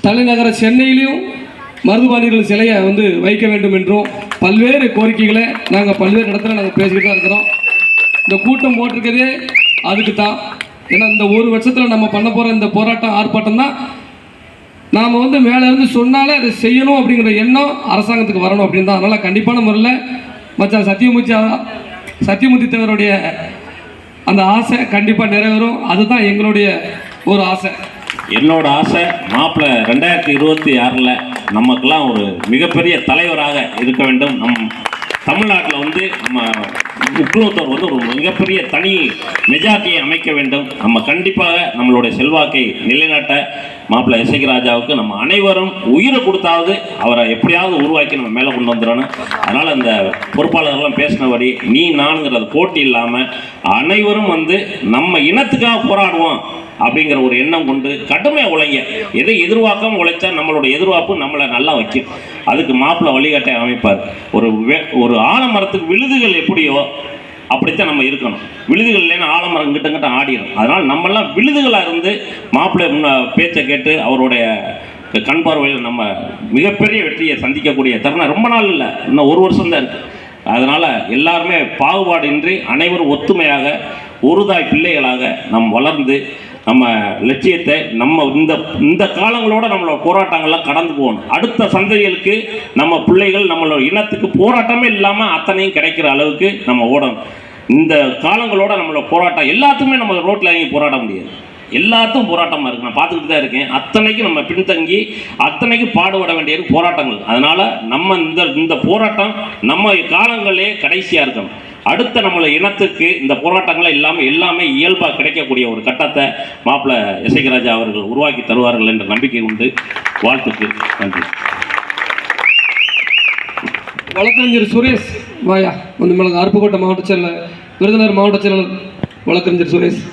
தலைநகர சென்னையிலையும் மருதுபாண்டியர்கள் சிலையை வந்து வைக்க வேண்டும் என்றும் பல்வேறு கோரிக்கைகளை நாங்கள் பல்வேறு இடத்துல நாங்கள் பேசிக்கிட்டு தான் இருக்கிறோம். இந்த கூட்டம் போட்டிருக்கதே அதுக்கு தான். ஏன்னா இந்த ஒரு வருஷத்தில் நம்ம பண்ண போகிற இந்த போராட்டம் ஆர்ப்பாட்டம் தான் நாம் வந்து மேலே இருந்து சொன்னாலே அதை செய்யணும் அப்படிங்கிற எண்ணம் அரசாங்கத்துக்கு வரணும் அப்படின்னு தான். அதனால் கண்டிப்பான முறையில் மச்சான் சத்தியமூர்த்தி தேவருடைய அந்த ஆசை கண்டிப்பாக நிறைவேறும். அதுதான் எங்களுடைய ஒரு ஆசை. என்னோட ஆசை மாப்பிள்ளை 2026 நமக்கெல்லாம் ஒரு மிகப்பெரிய தலைவராக இருக்க வேண்டும். தமிழ்நாட்டில் வந்து நம்ம முக்குளத்தோர் வந்து ஒரு மிகப்பெரிய தனி மெஜாரிட்டியை அமைக்க வேண்டும். நம்ம கண்டிப்பாக நம்மளுடைய செல்வாக்கை நிலைநாட்ட மாப்பிள்ளை இசைக்கு ராஜாவுக்கு நம்ம அனைவரும் உயிரை கொடுத்தாவது அவரை எப்படியாவது உருவாக்கி நம்ம மேலே கொண்டு வந்துடணும். அதனால் இந்த பொறுப்பாளர்கள்லாம் பேசினபடி நீ நானுங்கிறது போட்டி இல்லாமல் அனைவரும் வந்து நம்ம இனத்துக்காக போராடுவோம் அப்படிங்கிற ஒரு எண்ணம் கொண்டு கடுமையாக உழைங்க. எதை எதிர்பார்க்காம உழைச்சா நம்மளுடைய எதிர்பார்ப்பு நம்மளை நல்லா வைக்கும். அதுக்கு மாப்பிள்ளை வழிகாட்டை அமைப்பார். ஒரு ஆலமரத்துக்கு விழுதுகள் எப்படியோ அப்படித்தான் நம்ம இருக்கணும். விழுதுகள் இல்லைன்னா ஆலமரம் கிட்ட ஆடிடும். அதனால் நம்மெல்லாம் விழுதுகளாக இருந்து மாப்பிள்ளை பேச்சை கேட்டு அவருடைய கண் பார்வையில் நம்ம மிகப்பெரிய வெற்றியை சந்திக்கக்கூடிய தருணம் ரொம்ப நாள் இல்லை, இன்னும் ஒரு வருஷம் தான் இருக்குது. அதனால் எல்லாருமே பாகுபாடின்றி அனைவரும் ஒத்துமையாக ஒருதாய் பிள்ளைகளாக நம் வளர்ந்து நம்ம லட்சியத்தை நம்ம இந்த காலங்களோட நம்மளோட போராட்டங்கள்லாம் கடந்து போகணும். அடுத்த சந்ததிகளுக்கு நம்ம பிள்ளைகள் நம்மளோட இனத்துக்கு போராட்டமே இல்லாமல் அத்தனையும் கிடைக்கிற அளவுக்கு நம்ம ஓடணும். இந்த காலங்களோட நம்மளோட போராட்டம் எல்லாத்துக்குமே நம்ம ரோட்டில் இறங்கி போராட முடியாது. எல்லாத்துக்கும் போராட்டமாக இருக்குது. நான் பார்த்துக்கிட்டு தான் இருக்கேன். அத்தனைக்கும் நம்ம பின்தங்கி அத்தனைக்கும் பாடுபட வேண்டியது போராட்டங்கள். அதனால் நம்ம இந்த போராட்டம் நம்ம காலங்களே கடைசியாக இருக்கணும். அடுத்த நம்மளை இனத்துக்கு இந்த போராட்டங்களை இல்லாமல் எல்லாமே இயல்பாக கிடைக்கக்கூடிய ஒரு கட்டத்தை மாப்பிள்ளை இசைக்கு ராஜா அவர்கள் உருவாக்கி தருவார்கள் என்ற நம்பிக்கை உண்டு. வாழ்த்துக்கு நன்றி. வழக்கறிஞர் சுரேஷ் வாயா வந்து அருப்புக்கோட்டை மாவட்ட செயலர், விருதுநகர் மாவட்ட செயலர் வழக்கறிஞர் சுரேஷ்.